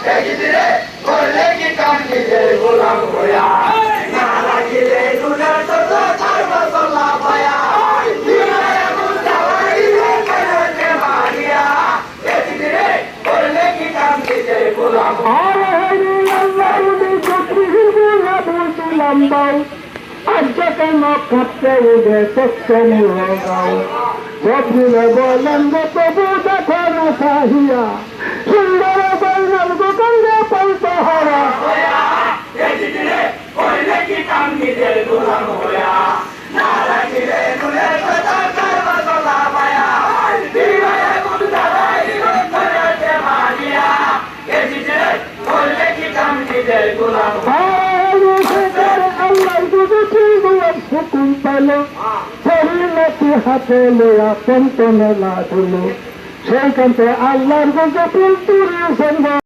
দেখিরে করলে কি কাম নিজের গোলাম হইয়া না লাগিলে দুনের তো তার মশলা পায়া দিবায় মুজাওয়াইলে করতে মারিয়া দেখিরে করলে কি কাম নিজের গোলাম আজকে কেন কাঁপতে উঠে সক্ষমী গাও বদলে বলেন গো তবু দেখো না চাহিয়া সুন্দর বললেন গো কন্দে পৌঁছে হারা দেখিরে করলে কি কাম নিজের গোলাম হইয়া না লাগিলে দুনের তো তার মশলা পায়া দিবায় মুজাওয়াইলে করতে মারিয়া দেখিরে করলে কি কাম নিজের গোলাম হুকুম পেলো শরীরটি হাতে লোয়া পন্তনে লাগুলো সেইখান থেকে আল্লাহর গল্প